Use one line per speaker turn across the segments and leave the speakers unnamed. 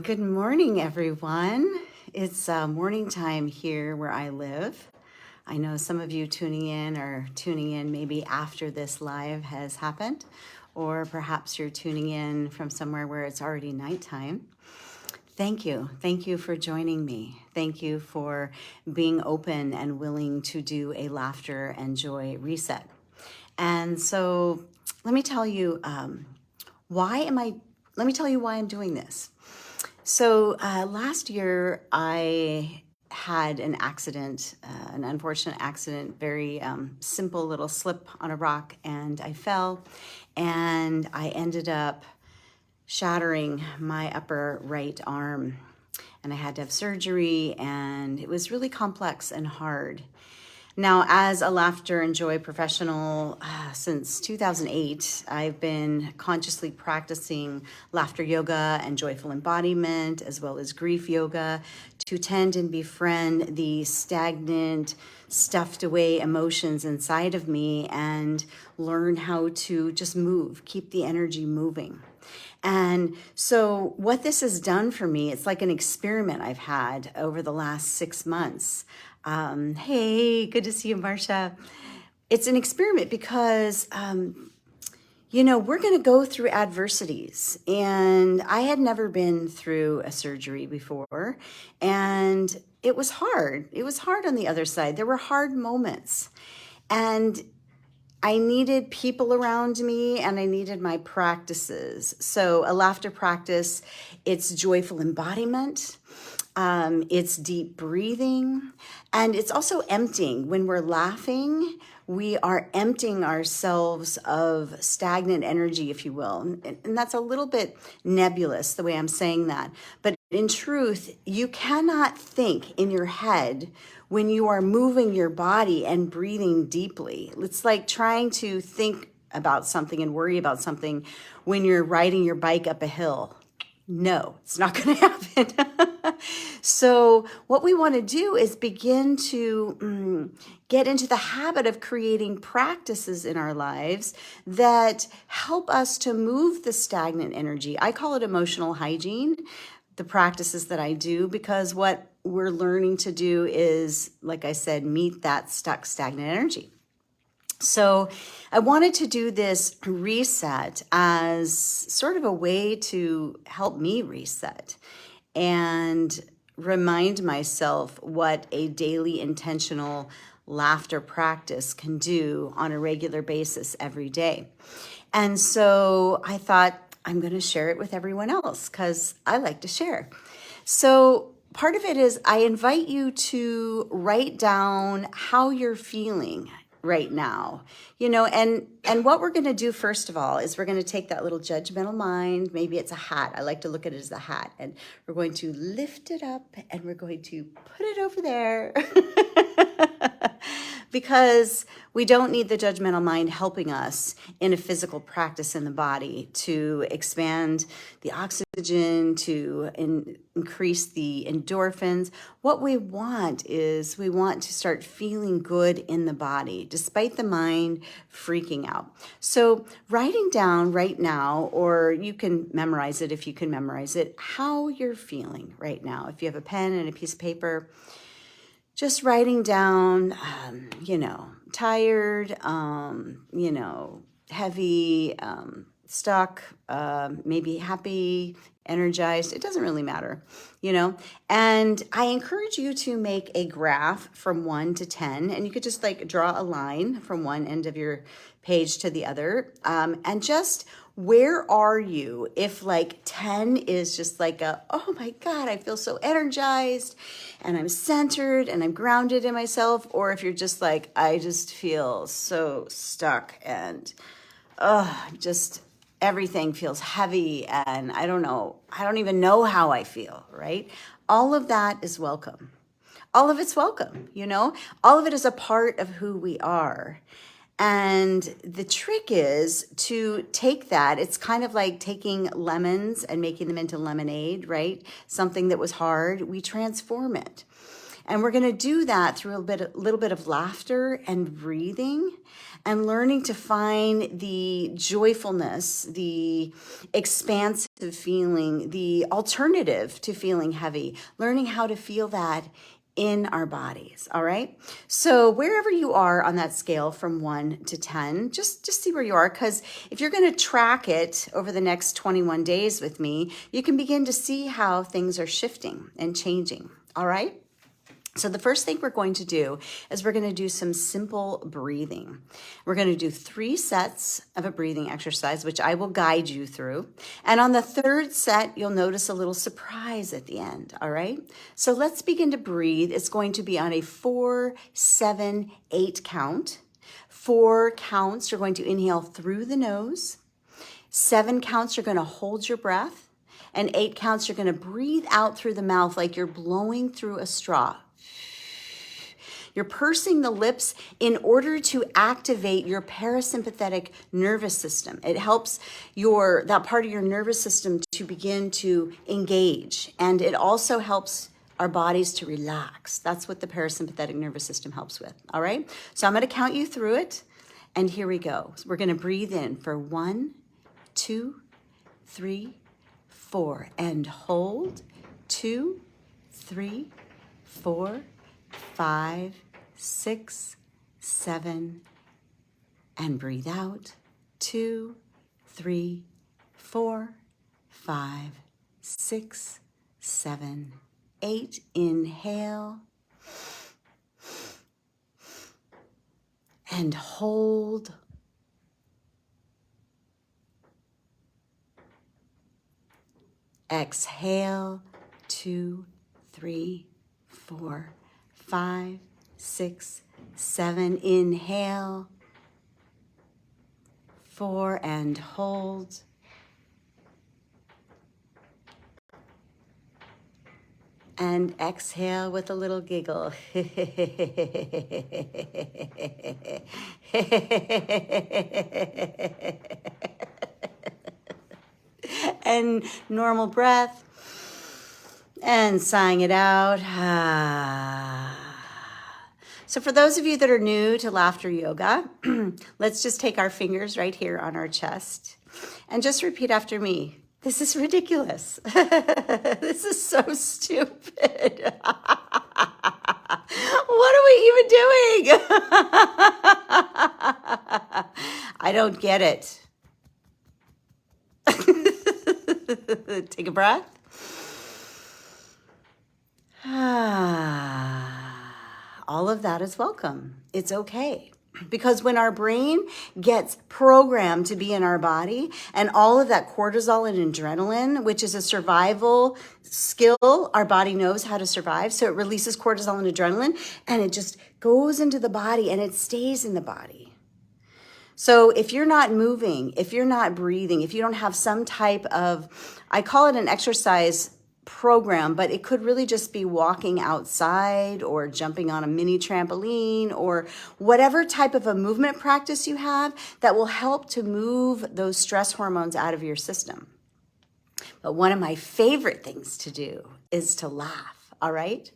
Good morning, everyone. It's morning time here where I live. I know some of you tuning in are tuning in maybe after this live has happened, or perhaps you're tuning in from somewhere where it's already nighttime. Thank you. Thank you for joining me. Thank you for being open and willing to do a laughter and joy reset. And so let me tell you why I'm doing this. So last year I had an accident, an unfortunate accident, very simple little slip on a rock, and I fell, and I ended up shattering my upper right arm, and I had to have surgery, and it was really complex and hard. Now, as a laughter and joy professional since 2008, I've been consciously practicing laughter yoga and joyful embodiment, as well as grief yoga, to tend and befriend the stagnant, stuffed away emotions inside of me and learn how to just move, keep the energy moving. And so what this has done for me, it's like an experiment I've had over the last 6 months. Hey, good to see you, Marcia. It's an experiment because, we're going to go through adversities. And I had never been through a surgery before. And it was hard. It was hard on the other side. There were hard moments. And I needed people around me and I needed my practices. So a laughter practice, it's joyful embodiment. It's deep breathing, and it's also emptying. When we're laughing, we are emptying ourselves of stagnant energy, if you will. And that's a little bit nebulous, the way I'm saying that. But in truth, you cannot think in your head when you are moving your body and breathing deeply. It's like trying to think about something and worry about something when you're riding your bike up a hill. No, it's not going to happen. So what we want to do is begin to get into the habit of creating practices in our lives that help us to move the stagnant energy. I call it emotional hygiene, the practices that I do, because what we're learning to do is, like I said, meet that stuck, stagnant energy. So I wanted to do this reset as sort of a way to help me reset and remind myself what a daily intentional laughter practice can do on a regular basis every day. And so I thought I'm going to share it with everyone else because I like to share. So part of it is I invite you to write down how you're feeling right now, and what we're going to do first of all is we're going to take that little judgmental mind. Maybe it's a hat. I like to look at it as a hat, and we're going to lift it up and we're going to put it over there because we don't need the judgmental mind helping us in a physical practice in the body to expand the oxygen, to increase the endorphins. What we want is we want to start feeling good in the body, despite the mind freaking out. So writing down right now, or you can memorize it if you can memorize it, how you're feeling right now. If you have a pen and a piece of paper, just writing down, tired, heavy, stuck, maybe happy, energized. It doesn't really matter, and I encourage you to make a graph from 1 to 10, and you could just draw a line from one end of your page to the other, and just where are you if 10 is just oh my God, I feel so energized and I'm centered and I'm grounded in myself, or if you're just I just feel so stuck and just everything feels heavy and I don't even know how I feel, right? All of that is welcome. All of it's welcome, all of it is a part of who we are. And the trick is to take that. It's kind of like taking lemons and making them into lemonade, right? Something that was hard, we transform it. And we're going to do that through a little bit of laughter and breathing and learning to find the joyfulness, the expansive feeling, the alternative to feeling heavy, learning how to feel that in our bodies. All right. So wherever you are on that scale from 1 to 10, just see where you are. Because if you're going to track it over the next 21 days with me, you can begin to see how things are shifting and changing. All right. So the first thing we're going to do is we're going to do some simple breathing. We're going to do 3 sets of a breathing exercise, which I will guide you through. And on the 3rd set, you'll notice a little surprise at the end. All right. So let's begin to breathe. It's going to be on a 4, 7, 8 count. 4 counts, you're going to inhale through the nose. 7 counts, you're going to hold your breath. And 8 counts, you're going to breathe out through the mouth like you're blowing through a straw. You're pursing the lips in order to activate your parasympathetic nervous system. It helps that part of your nervous system to begin to engage. And it also helps our bodies to relax. That's what the parasympathetic nervous system helps with. All right. So I'm going to count you through it. And here we go. So we're going to breathe in for 1, 2, 3, 4. And hold. 2, 3, 4, 5, 6, 7, and breathe out. 2, 3, 4, 5, 6, 7, 8. Inhale and hold. Exhale. 2, 3, 4, 5, 6, 7. Inhale. 4 and hold. And exhale with a little giggle. And normal breath. And sighing it out. So for those of you that are new to laughter yoga, let's just take our fingers right here on our chest and just repeat after me. This is ridiculous. This is so stupid. What are we even doing? I don't get it. Take a breath. All of that is welcome. It's okay. Because when our brain gets programmed to be in our body and all of that cortisol and adrenaline, which is a survival skill, our body knows how to survive. So it releases cortisol and adrenaline and it just goes into the body and it stays in the body. So if you're not moving, if you're not breathing, if you don't have some type of, I call it an exercise program, but it could really just be walking outside or jumping on a mini trampoline or whatever type of a movement practice you have that will help to move those stress hormones out of your system. But one of my favorite things to do is to laugh, all right?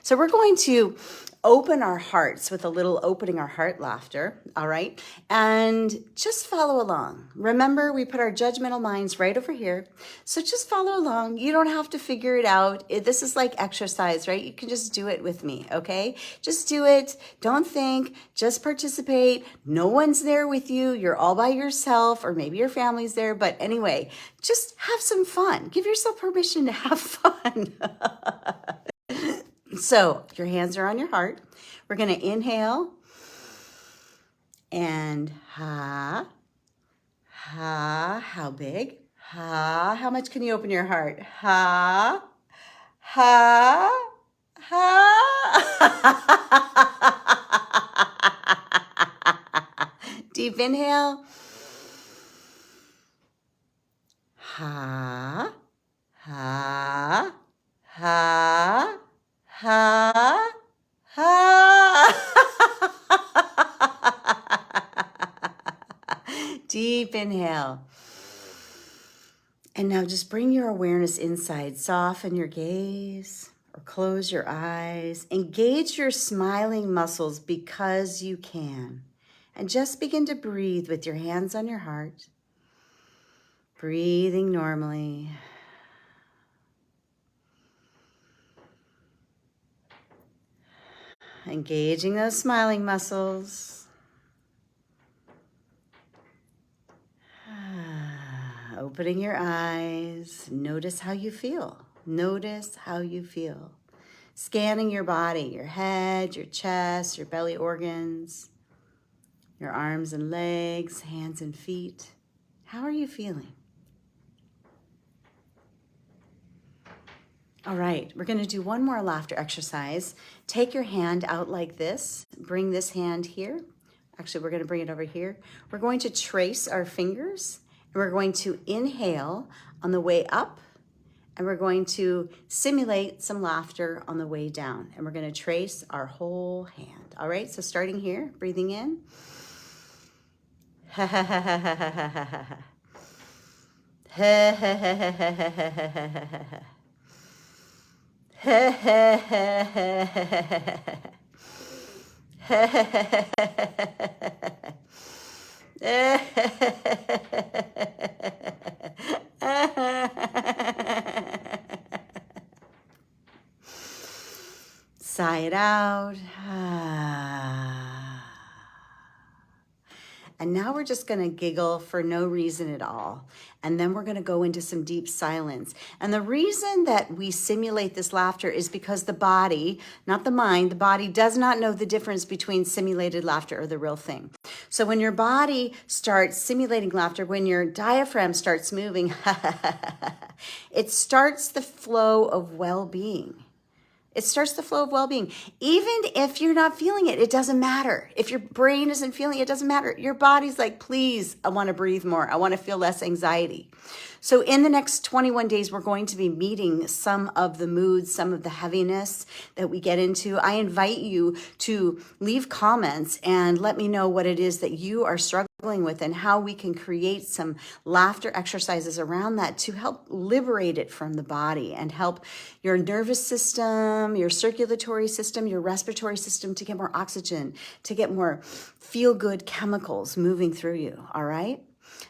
So we're going to open our hearts with a little opening our heart laughter, all right? And just follow along. Remember, we put our judgmental minds right over here. So just follow along. You don't have to figure it out. This is like exercise, right? You can just do it with me, okay? Just do it. Don't think. Just participate. No one's there with you. You're all by yourself, or maybe your family's there. But anyway, just have some fun. Give yourself permission to have fun. So your hands are on your heart. We're going to inhale and ha, ha, how big? Ha, how much can you open your heart? Ha, ha, ha. Deep inhale. Ha, ha, ha. Ha, ha. Deep inhale. And now just bring your awareness inside. Soften your gaze. or close your eyes. Engage your smiling muscles because you can. And just begin to breathe with your hands on your heart, breathing normally. Engaging those smiling muscles. Opening your eyes. Notice how you feel. Notice how you feel. Scanning your body, your head, your chest, your belly organs, your arms and legs, hands and feet. How are you feeling? All right, we're going to do one more laughter exercise. Take your hand out like this. Bring this hand here. Actually, we're going to bring it over here. We're going to trace our fingers, and we're going to inhale on the way up, and we're going to simulate some laughter on the way down. And we're going to trace our whole hand. All right, so starting here, breathing in. Ha ha ha ha ha ha ha ha ha. Ha ha ha ha ha ha ha ha ha. Sigh it out. And now we're just gonna giggle for no reason at all. And then we're gonna go into some deep silence. And the reason that we simulate this laughter is because the body, not the mind, the body does not know the difference between simulated laughter or the real thing. So when your body starts simulating laughter, when your diaphragm starts moving, it starts the flow of well-being. It starts the flow of well-being. Even if you're not feeling it, it doesn't matter. If your brain isn't feeling it, it doesn't matter. Your body's like, please, I want to breathe more. I want to feel less anxiety. So in the next 21 days, we're going to be meeting some of the moods, some of the heaviness that we get into. I invite you to leave comments and let me know what it is that you are struggling with and how we can create some laughter exercises around that to help liberate it from the body and help your nervous system, your circulatory system, your respiratory system to get more oxygen, to get more feel-good chemicals moving through you, all right?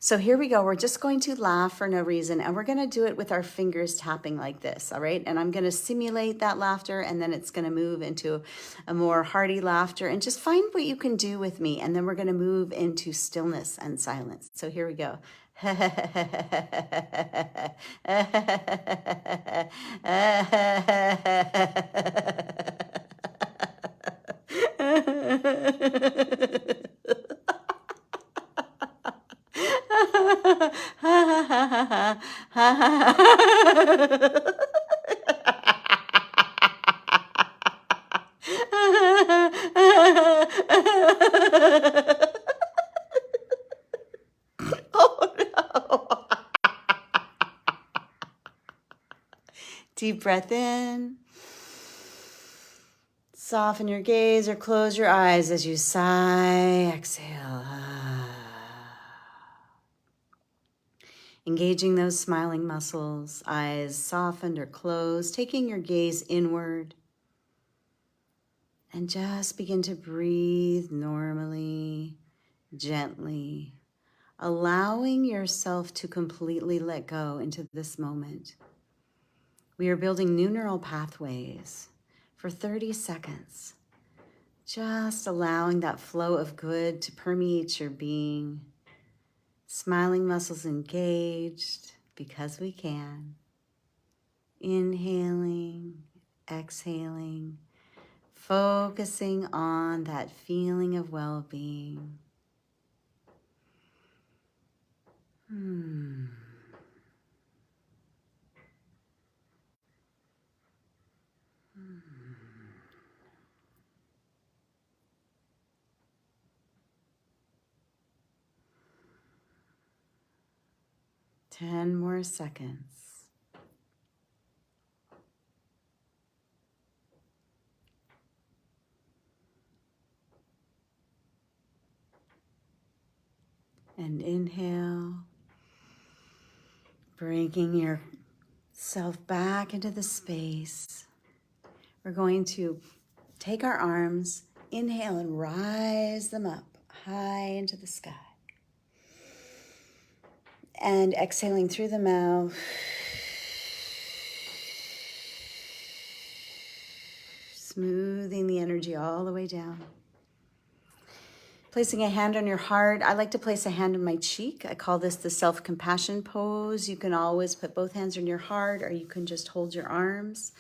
So here we go. We're just going to laugh for no reason, and we're going to do it with our fingers tapping like this, all right? And I'm going to simulate that laughter, and then it's going to move into a more hearty laughter. And just find what you can do with me, and then we're going to move into stillness and silence. So here we go. Oh no. Deep breath in. Soften your gaze or close your eyes as you sigh. Exhale. Engaging those smiling muscles, eyes softened or closed, taking your gaze inward. And just begin to breathe normally, gently, allowing yourself to completely let go into this moment. We are building new neural pathways for 30 seconds, just allowing that flow of good to permeate your being. Smiling muscles engaged because we can. Inhaling, exhaling, focusing on that feeling of well-being. Hmm. 10 more seconds. And inhale, bringing yourself back into the space. We're going to take our arms, inhale and rise them up high into the sky. And exhaling through the mouth, smoothing the energy all the way down. Placing a hand on your heart. I like to place a hand on my cheek. I call this the self-compassion pose. You can always put both hands on your heart, or you can just hold your arms.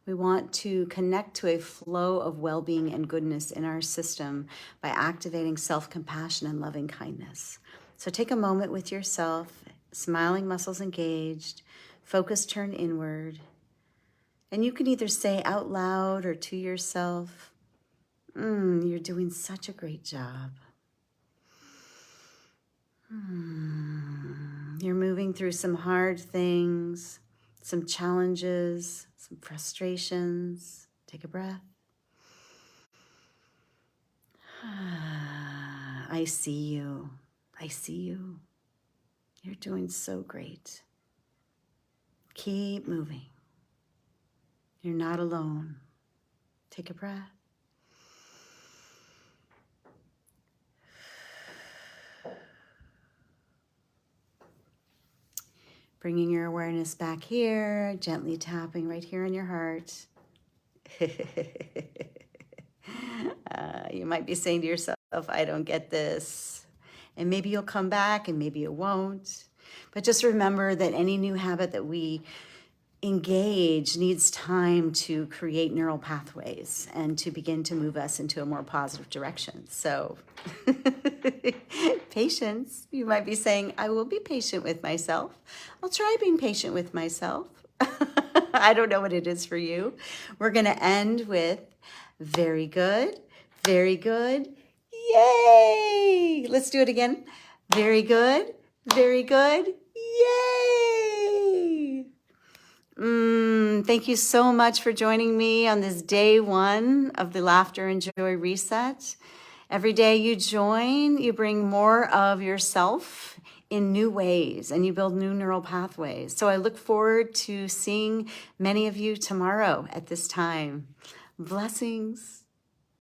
We want to connect to a flow of well-being and goodness in our system by activating self-compassion and loving kindness. So take a moment with yourself, smiling muscles engaged, focus turned inward. And you can either say out loud or to yourself, you're doing such a great job. You're moving through some hard things, some challenges, some frustrations. Take a breath. I see you. I see you. You're doing so great. Keep moving. You're not alone. Take a breath. Bringing your awareness back here, gently tapping right here on your heart. You might be saying to yourself, I don't get this. And maybe you'll come back and maybe you won't. But just remember that any new habit that we engage needs time to create neural pathways and to begin to move us into a more positive direction. So patience, you might be saying, I will be patient with myself. I'll try being patient with myself. I don't know what it is for you. We're going to end with very good, very good. Yay! Let's do it again. Very good, very good. Yay! Thank you so much for joining me on this day 1 of the Laughter and Joy Reset. Every day you join, you bring more of yourself in new ways and you build new neural pathways. So I look forward to seeing many of you tomorrow at this time. Blessings.